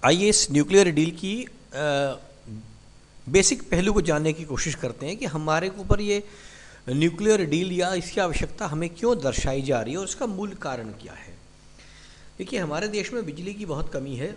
आइए इस nuclear deal की बेसिक पहलू को जानने की कोशिश करते हैं कि हमारे ऊपर ये न्यूक्लियर डील या इसकी आवश्यकता हमें क्यों दर्शाई जा रही है और इसका मूल कारण क्या है। देखिए, हमारे देश में बिजली की बहुत कमी है।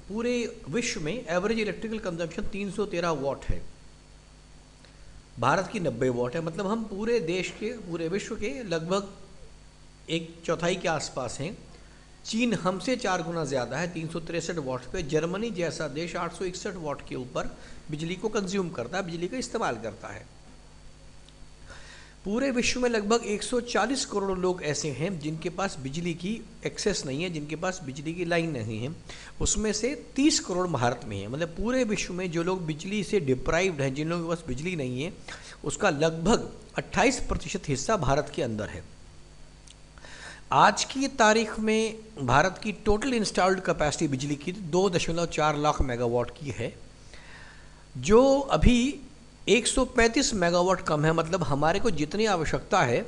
पूरे विश्व में एवरेज इलेक्ट्रिकल कंजम्पशन 313 वाट है, भारत की 90 वाट है। मतलब हम पूरे देश के, पूरे विश्व के लगभग एक चौथाई के आसपास हैं। चीन हमसे 4 गुना ज़्यादा है, 363 वाट पे। जर्मनी जैसा देश 861 वाट के ऊपर बिजली को कंज्यूम करता है, बिजली का इस्तेमाल करता है। पूरे विश्व में लगभग 140 करोड़ लोग ऐसे हैं जिनके पास बिजली की एक्सेस नहीं है, जिनके पास बिजली की लाइन नहीं है। उसमें से 30 करोड़ भारत में है। मतलब पूरे विश्व में जो लोग बिजली से डिप्राइव्ड हैं, जिन लोगों के पास बिजली नहीं है, उसका लगभग 28% हिस्सा भारत के अंदर है। आज की तारीख में भारत की टोटल इंस्टॉल्ड कैपेसिटी बिजली की 2.4 लाख मेगावाट की है, जो अभी 135 मेगावाट कम है। मतलब हमारे को जितनी आवश्यकता है,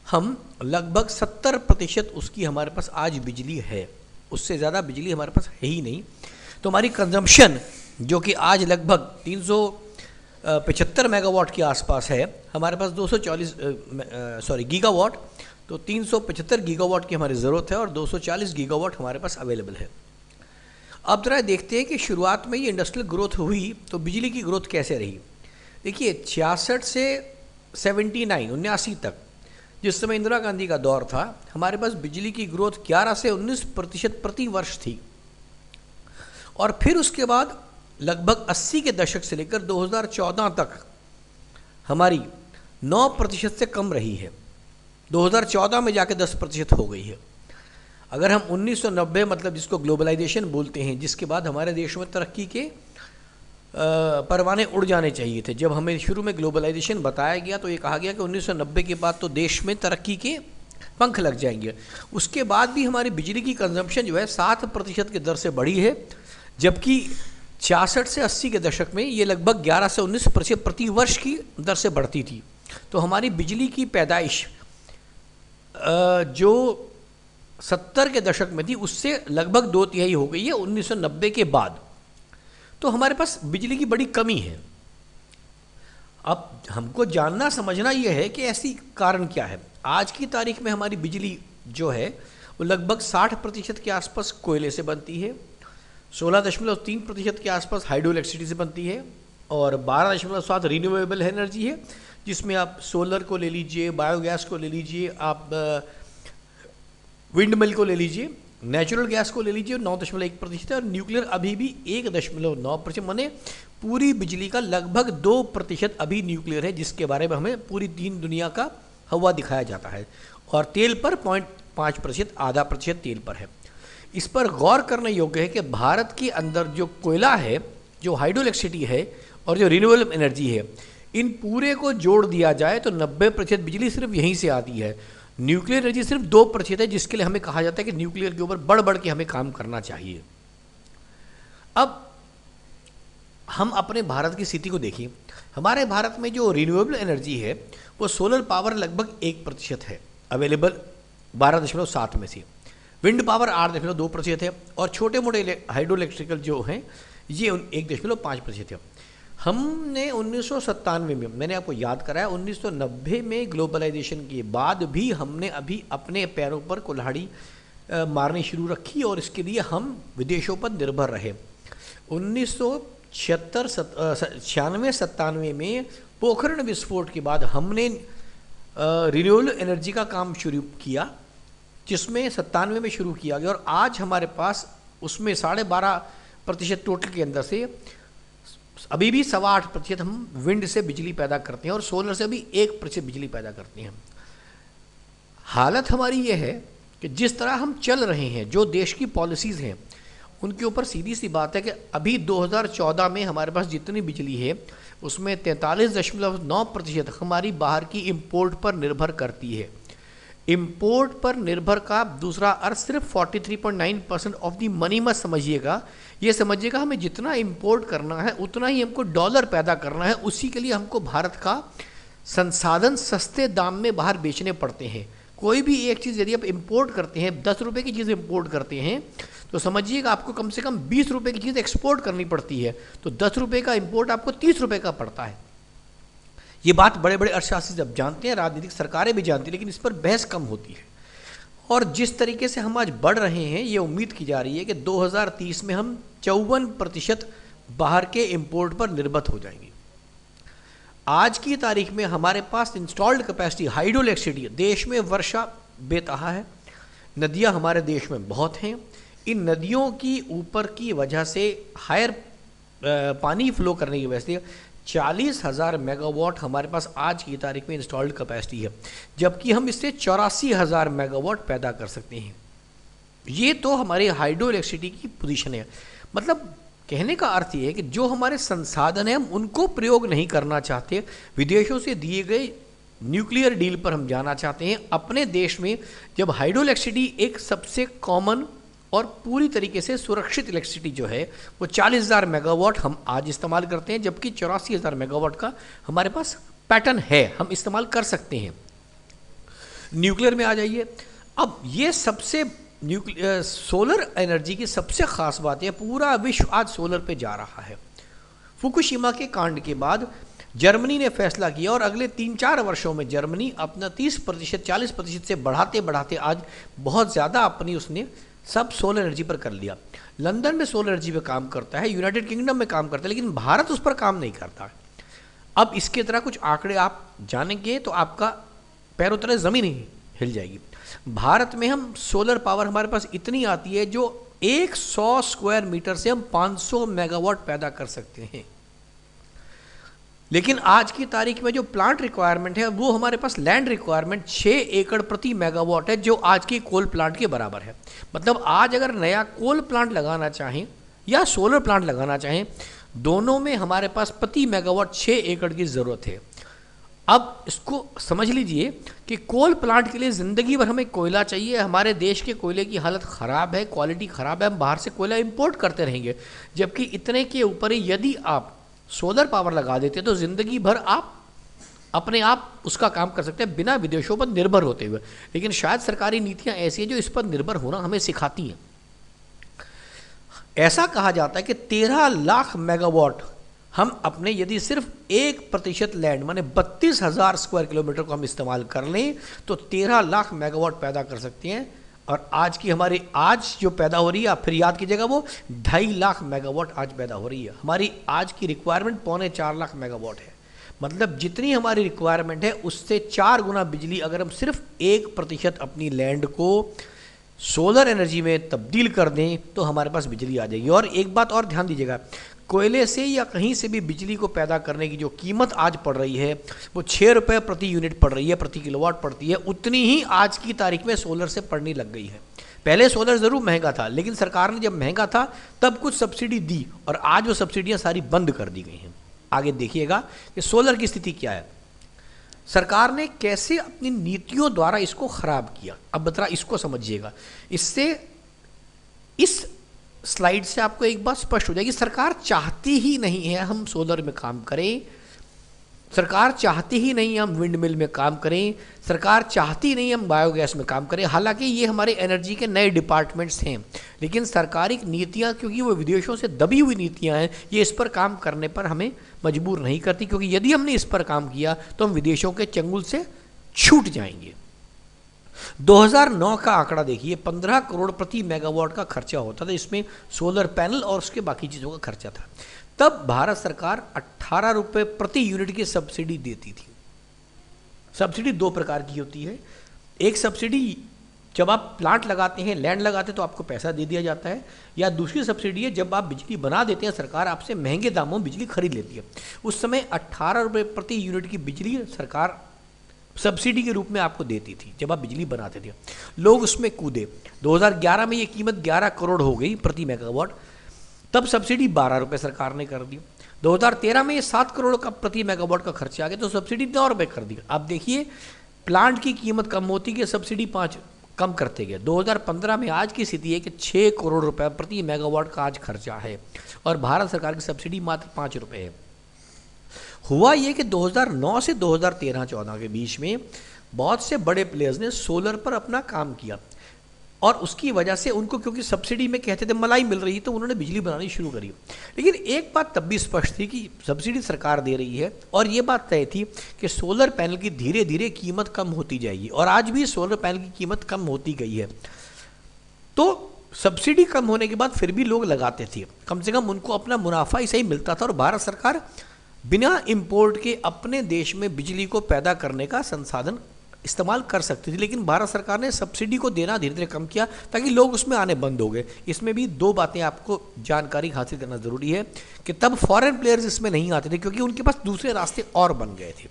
हम लगभग 70% उसकी हमारे पास आज बिजली है। उससे ज़्यादा बिजली हमारे पास है ही नहीं। तो हमारी कंजम्पशन जो कि आज लगभग 375 मेगावाट के आसपास है, हमारे पास 240 गीगावाट, तो 375 गीगावाट की हमारी ज़रूरत है और 240 गीगावाट हमारे पास अवेलेबल है। अब जरा देखते हैं कि शुरुआत में ये इंडस्ट्रियल ग्रोथ हुई तो बिजली की ग्रोथ कैसे रही। देखिए, 66 से 79 तक, जिस समय इंदिरा गांधी का दौर था, हमारे पास बिजली की ग्रोथ 11 से 19% प्रति वर्ष थी। और फिर उसके बाद लगभग 80 के दशक से लेकर 2014 तक हमारी 9% से कम रही है। 2014 में जाके 10% हो गई है। अगर हम 1990, मतलब जिसको ग्लोबलाइजेशन बोलते हैं, जिसके बाद हमारे देश में तरक्की के परवाने उड़ जाने चाहिए थे। जब हमें शुरू में ग्लोबलाइजेशन बताया गया तो ये कहा गया कि 1990 के बाद तो देश में तरक्की के पंख लग जाएंगे। उसके बाद भी हमारी बिजली की कंजम्पशन जो है 7% की दर से बढ़ी है, जबकि 66 से 80 के दशक में ये लगभग 11 से 19% प्रति वर्ष की दर से बढ़ती थी। तो हमारी बिजली की पैदाइश जो 70 के दशक में थी, उससे लगभग 2/3 हो गई है 1990 के बाद। तो हमारे पास बिजली की बड़ी कमी है। अब हमको जानना समझना यह है कि ऐसी कारण क्या है। आज की तारीख में हमारी बिजली जो है वो लगभग 60% के आसपास कोयले से बनती है, 16.3% के आसपास हाइड्रो इलेक्ट्रिसिटी से बनती है, और 12.7 रिन्यूएबल एनर्जी है, जिसमें आप सोलर को ले लीजिए, बायोगैस को ले लीजिए, आप विंड मिल को ले लीजिए, नेचुरल गैस को ले लीजिए, 9.1% है, और न्यूक्लियर अभी भी 1.9%। माने पूरी बिजली का लगभग 2% अभी न्यूक्लियर है, जिसके बारे में हमें पूरी दीन दुनिया का हवा दिखाया जाता है। और तेल पर 0.5%, आधा प्रतिशत तेल पर है। इस पर गौर करने योग्य है कि भारत के अंदर जो कोयला है, जो हाइड्रो इलेक्ट्रिसिटी है और जो रिन्यूएबल एनर्जी है, इन पूरे को जोड़ दिया जाए तो 90% बिजली सिर्फ यहीं से आती है। न्यूक्लियर एनर्जी सिर्फ 2% है, जिसके लिए हमें कहा जाता है कि न्यूक्लियर के ऊपर बढ़ बढ़ के हमें काम करना चाहिए। अब हम अपने भारत की स्थिति को देखिए। हमारे भारत में जो रिन्यूएबल एनर्जी है वो सोलर पावर लगभग 1% है अवेलेबल 12.7 में से, विंड पावर 8.2% है, और छोटे मोटे हाइड्रो इलेक्ट्रिकल जो हैं ये 1.5% है। हमने 1997 में, मैंने आपको याद कराया, 1990 में ग्लोबलाइजेशन के बाद भी हमने अभी अपने पैरों पर कुल्हाड़ी मारनी शुरू रखी, और इसके लिए हम विदेशों पर निर्भर रहे। 1996-97 में पोखरण विस्फोट के बाद हमने रिन्यूएबल एनर्जी का काम शुरू किया, जिसमें 97 में शुरू किया गया, और आज हमारे पास उसमें 12.5% टोटल के अंदर से अभी भी 8.25% हम विंड से बिजली पैदा करते हैं, और सोलर से भी 1% बिजली पैदा करते हैं। हालत हमारी ये है कि जिस तरह हम चल रहे हैं, जो देश की पॉलिसीज़ हैं, उनके ऊपर सीधी सी बात है कि अभी 2014 में हमारे पास जितनी बिजली है उसमें 43.9% हमारी बाहर की इंपोर्ट पर निर्भर करती है। इंपोर्ट पर निर्भर का दूसरा अर्थ सिर्फ 43.9% ऑफ दी मनी मत समझिएगा। ये समझिएगा हमें जितना इंपोर्ट करना है उतना ही हमको डॉलर पैदा करना है। उसी के लिए हमको भारत का संसाधन सस्ते दाम में बाहर बेचने पड़ते हैं। कोई भी एक चीज़ यदि आप इंपोर्ट करते हैं, 10 रुपये की चीज़ इंपोर्ट करते हैं, तो समझिएगा आपको कम से कम 20 रुपये की चीज़ एक्सपोर्ट करनी पड़ती है, तो 10 रुपये का इंपोर्ट आपको 30 रुपये का पड़ता है। ये बात बड़े बड़े अर्थशास्त्री जब जानते हैं, राजनीतिक सरकारें भी जानती हैं, लेकिन इस पर बहस कम होती है। और जिस तरीके से हम आज बढ़ रहे हैं, ये उम्मीद की जा रही है कि 2030 में हम 54% बाहर के इंपोर्ट पर निर्भर हो जाएंगे। आज की तारीख में हमारे पास इंस्टॉल्ड कैपेसिटी हाइड्रो इलेक्ट्रिसिटी, देश में वर्षा बेतहा है, नदियां हमारे देश में बहुत हैं, इन नदियों की ऊपर की वजह से हायर पानी फ्लो करने की वजह से 40,000 मेगावाट हमारे पास आज की तारीख में इंस्टॉल्ड कैपेसिटी है, जबकि हम इससे 84,000 मेगावाट पैदा कर सकते हैं। ये तो हमारे हाइड्रो इलेक्ट्रिसिटी की पोजीशन है। मतलब कहने का अर्थ ये है कि जो हमारे संसाधन हैं हम उनको प्रयोग नहीं करना चाहते, विदेशों से दिए गए न्यूक्लियर डील पर हम जाना चाहते हैं। अपने देश में जब हाइड्रो इलेक्ट्रिसिटी एक सबसे कॉमन और पूरी तरीके से सुरक्षित इलेक्ट्रिसिटी जो है वो 40,000 मेगावाट हम आज इस्तेमाल करते हैं, जबकि 84,000 मेगावाट का हमारे पास पैटर्न है, हम इस्तेमाल कर सकते हैं। न्यूक्लियर में आ जाइए। अब ये सबसे सोलर एनर्जी की सबसे ख़ास बात है, पूरा विश्व आज सोलर पे जा रहा है। फुकुशिमा के कांड के बाद जर्मनी ने फैसला किया और अगले 3-4 वर्षों में जर्मनी अपना 30% 40% से बढ़ाते बढ़ाते आज बहुत ज़्यादा अपनी उसने सब सोलर एनर्जी पर कर लिया। लंदन में सोलर एनर्जी पे काम करता है, यूनाइटेड किंगडम में काम करता है, लेकिन भारत उस पर काम नहीं करता। अब इसके तरह कुछ आंकड़े आप जानेंगे तो आपका पैरों तले ज़मीन ही हिल जाएगी। भारत में हम सोलर पावर हमारे पास इतनी आती है जो 100 स्क्वायर मीटर से हम 500 मेगावाट पैदा कर सकते हैं, लेकिन आज की तारीख में जो प्लांट रिक्वायरमेंट है वो हमारे पास लैंड रिक्वायरमेंट 6 एकड़ प्रति मेगावाट है, जो आज की कोल प्लांट के बराबर है। मतलब आज अगर नया कोल प्लांट लगाना चाहें या सोलर प्लांट लगाना चाहें, दोनों में हमारे पास प्रति मेगावाट 6 एकड़ की ज़रूरत है। अब इसको समझ लीजिए कि कोल प्लांट के लिए ज़िंदगी भर हमें कोयला चाहिए। हमारे देश के कोयले की हालत ख़राब है, क्वालिटी ख़राब है, हम बाहर से कोयला इंपोर्ट करते रहेंगे, जबकि इतने के ऊपर ही यदि आप सोलर पावर लगा देते तो ज़िंदगी भर आप अपने आप उसका काम कर सकते हैं बिना विदेशों पर निर्भर होते हुए। लेकिन शायद सरकारी नीतियां ऐसी हैं जो इस पर निर्भर होना हमें सिखाती हैं। ऐसा कहा जाता है कि 13 लाख मेगावाट हम अपने यदि सिर्फ 1% लैंड माने 32,000 स्क्वायर किलोमीटर को हम इस्तेमाल कर लें तो 13 लाख मेगावाट पैदा कर सकते हैं। और आज की हमारी आज जो पैदा हो रही है, आप फिर याद कीजिएगा, वो 2.5 लाख मेगावाट आज पैदा हो रही है। हमारी आज की रिक्वायरमेंट 3.25 लाख मेगावाट है। मतलब जितनी हमारी रिक्वायरमेंट है उससे 4 गुना बिजली अगर हम सिर्फ 1% अपनी लैंड को सोलर एनर्जी में तब्दील कर दें तो हमारे पास बिजली आ जाएगी। और एक बात और ध्यान दीजिएगा, कोयले से या कहीं से भी बिजली को पैदा करने की जो कीमत आज पड़ रही है वो 6 रुपये प्रति यूनिट पड़ रही है, प्रति किलोवाट पड़ती है, उतनी ही आज की तारीख में सोलर से पड़ने लग गई है। पहले सोलर ज़रूर महंगा था, लेकिन सरकार ने जब महंगा था तब कुछ सब्सिडी दी और आज वो सब्सिडियाँ सारी बंद कर दी गई हैं। आगे देखिएगा कि सोलर की स्थिति क्या है, सरकार ने कैसे अपनी नीतियों द्वारा इसको ख़राब किया। अब बता इसको समझिएगा, इससे इस स्लाइड से आपको एक बात स्पष्ट हो जाएगी, सरकार चाहती ही नहीं है हम सोलर में काम करें, सरकार चाहती ही नहीं हम विंड मिल में काम करें, सरकार चाहती नहीं हम बायोगैस में काम करें। हालांकि ये हमारे एनर्जी के नए डिपार्टमेंट्स हैं, लेकिन सरकारी नीतियां क्योंकि वो विदेशों से दबी हुई नीतियां हैं, ये इस पर काम करने पर हमें मजबूर नहीं करती, क्योंकि यदि हमने इस पर काम किया तो हम विदेशों के चंगुल से छूट जाएंगे। 2009 का आंकड़ा देखिए, 15 करोड़ प्रति मेगावाट का खर्चा होता था, इसमें सोलर पैनल और उसके बाकी चीज़ों का खर्चा था। तब भारत सरकार 18 रुपये प्रति यूनिट की सब्सिडी देती थी। सब्सिडी 2 प्रकार की होती है, एक सब्सिडी जब आप प्लांट लगाते हैं, लैंड लगाते हैं तो आपको पैसा दे दिया जाता है, या दूसरी सब्सिडी है जब आप बिजली बना देते हैं, सरकार आपसे महंगे दामों में बिजली खरीद लेती है। उस समय 18 रुपये प्रति यूनिट की बिजली सरकार सब्सिडी के रूप में आपको देती थी जब आप बिजली बनाते थे। लोग उसमें कूदे। 2011 में ये कीमत 11 करोड़ हो गई प्रति मेगावाट, तब सब्सिडी 12 रुपये सरकार ने कर दी। 2013 में ये 7 करोड़ का प्रति मेगावाट का खर्चा आ गया तो सब्सिडी 9 रुपये कर दी। अब देखिए प्लांट की कीमत कम होती गई, सब्सिडी 5 कम करते गए। 2015 में आज की स्थिति है कि 6 करोड़ रुपये प्रति मेगावाट का आज खर्चा है और भारत सरकार की सब्सिडी मात्र 5 रुपये है। हुआ ये कि 2009 से 2013-14 के बीच में बहुत से बड़े प्लेयर्स ने सोलर पर अपना काम किया और उसकी वजह से उनको, क्योंकि सब्सिडी में कहते थे मलाई मिल रही है, तो उन्होंने बिजली बनानी शुरू करी। लेकिन एक बात तब भी स्पष्ट थी कि सब्सिडी सरकार दे रही है और ये बात तय थी कि सोलर पैनल की धीरे धीरे कीमत कम होती जाएगी, और आज भी सोलर पैनल की कीमत कम होती गई है। तो सब्सिडी कम होने के बाद फिर भी लोग लगाते थे, कम से कम उनको अपना मुनाफा ही सही मिलता था, और भारत सरकार बिना इंपोर्ट के अपने देश में बिजली को पैदा करने का संसाधन इस्तेमाल कर सकती थी। लेकिन भारत सरकार ने सब्सिडी को देना धीरे धीरे कम किया ताकि लोग उसमें आने बंद हो गए। इसमें भी दो बातें आपको जानकारी हासिल करना ज़रूरी है कि तब फॉरेन प्लेयर्स इसमें नहीं आते थे क्योंकि उनके पास दूसरे रास्ते और बन गए थे।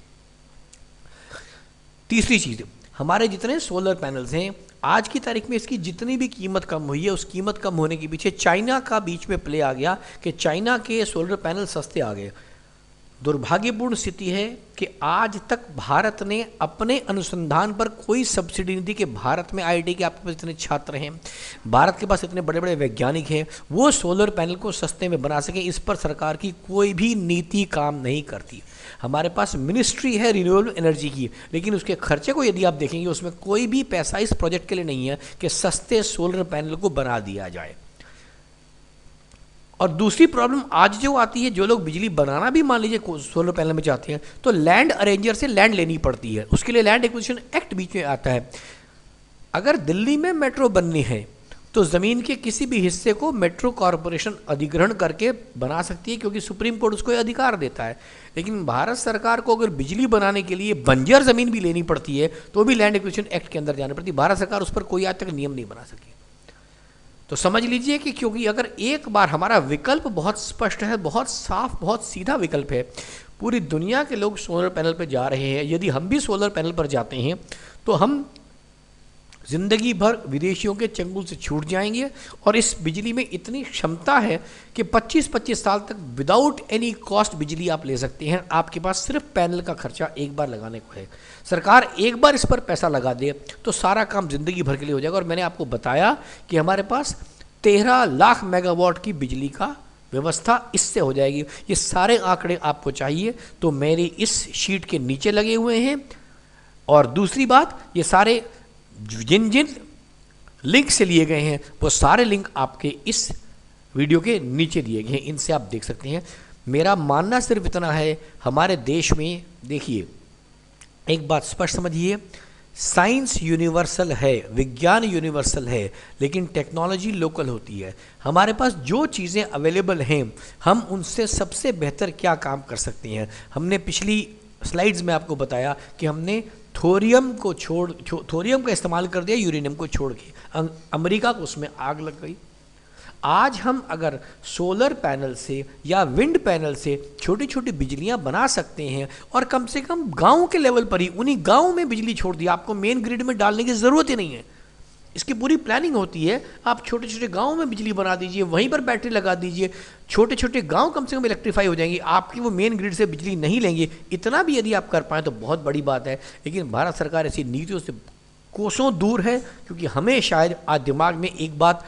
तीसरी चीज़, हमारे जितने सोलर पैनल्स हैं आज की तारीख में इसकी जितनी भी कीमत कम हुई है, उस कीमत कम होने के पीछे चाइना का बीच में प्ले आ गया कि चाइना के सोलर पैनल सस्ते आ गए। दुर्भाग्यपूर्ण स्थिति है कि आज तक भारत ने अपने अनुसंधान पर कोई सब्सिडी नहीं दी कि भारत में आईआईटी के आपके पास इतने छात्र हैं, भारत के पास इतने बड़े बड़े वैज्ञानिक हैं, वो सोलर पैनल को सस्ते में बना सकें। इस पर सरकार की कोई भी नीति काम नहीं करती। हमारे पास मिनिस्ट्री है रिन्यूएबल एनर्जी की, लेकिन उसके खर्चे को यदि आप देखेंगे उसमें कोई भी पैसा इस प्रोजेक्ट के लिए नहीं है कि सस्ते सोलर पैनल को बना दिया जाए। और दूसरी प्रॉब्लम आज जो आती है, जो लोग बिजली बनाना भी मान लीजिए सोलर पैनल में चाहते हैं तो लैंड अरेंजर से लैंड लेनी पड़ती है, उसके लिए लैंड एक्विजिशन एक्ट बीच में आता है। अगर दिल्ली में मेट्रो बननी है तो ज़मीन के किसी भी हिस्से को मेट्रो कॉरपोरेशन अधिग्रहण करके बना सकती है क्योंकि सुप्रीम कोर्ट उसको अधिकार देता है। लेकिन भारत सरकार को अगर बिजली बनाने के लिए बंजर ज़मीन भी लेनी पड़ती है तो भी लैंड एक्विजिशन एक्ट के अंदर जानी पड़ती है। भारत सरकार उस पर कोई आज तक नियम नहीं बना सकी। तो समझ लीजिए कि क्योंकि अगर एक बार हमारा विकल्प बहुत स्पष्ट है, बहुत साफ, बहुत सीधा विकल्प है, पूरी दुनिया के लोग सोलर पैनल पर जा रहे हैं, यदि हम भी सोलर पैनल पर जाते हैं तो हम जिंदगी भर विदेशियों के चंगुल से छूट जाएंगे। और इस बिजली में इतनी क्षमता है कि 25-25 साल तक विदाउट एनी कॉस्ट बिजली आप ले सकते हैं। आपके पास सिर्फ पैनल का खर्चा एक बार लगाने को है। सरकार एक बार इस पर पैसा लगा दे तो सारा काम जिंदगी भर के लिए हो जाएगा। और मैंने आपको बताया कि हमारे पास 13 लाख मेगावाट की बिजली का व्यवस्था इससे हो जाएगी। ये सारे आंकड़े आपको चाहिए तो मेरी इस शीट के नीचे लगे हुए हैं। और दूसरी बात, ये सारे जिन जिन लिंक से लिए गए हैं वो सारे लिंक आपके इस वीडियो के नीचे दिए गए हैं, इनसे आप देख सकते हैं। मेरा मानना सिर्फ इतना है, हमारे देश में देखिए एक बात स्पष्ट समझिए, साइंस यूनिवर्सल है, विज्ञान यूनिवर्सल है, लेकिन टेक्नोलॉजी लोकल होती है। हमारे पास जो चीज़ें अवेलेबल हैं हम उनसे सबसे बेहतर क्या काम कर सकते हैं। हमने पिछली स्लाइड्स में आपको बताया कि हमने थोरियम का इस्तेमाल कर दिया यूरेनियम को छोड़ के, अमेरिका को उसमें आग लग गई। आज हम अगर सोलर पैनल से या विंड पैनल से छोटी छोटी बिजलियां बना सकते हैं और कम से कम गांव के लेवल पर ही उन्हीं गांव में बिजली छोड़ दी, आपको मेन ग्रिड में डालने की ज़रूरत ही नहीं है। इसकी पूरी प्लानिंग होती है, आप छोटे छोटे गाँव में बिजली बना दीजिए, वहीं पर बैटरी लगा दीजिए, छोटे छोटे गांव कम से कम इलेक्ट्रीफाई हो जाएंगे, आपकी वो मेन ग्रिड से बिजली नहीं लेंगे। इतना भी यदि आप कर पाएँ तो बहुत बड़ी बात है। लेकिन भारत सरकार ऐसी नीतियों से कोसों दूर है क्योंकि हमें शायद आज दिमाग में एक बात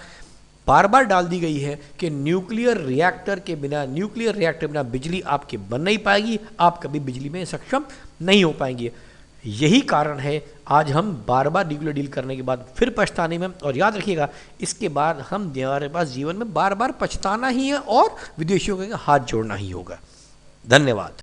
बार बार डाल दी गई है कि न्यूक्लियर रिएक्टर बिना बिजली आपके बन नहीं पाएगी, आप कभी बिजली में सक्षम नहीं हो पाएंगे। यही कारण है आज हम बार बार न्यूक्लियर डील करने के बाद फिर पछताने में। और याद रखिएगा, इसके बाद हमारे पास जीवन में बार बार पछताना ही है और विदेशियों के हाथ जोड़ना ही होगा। धन्यवाद।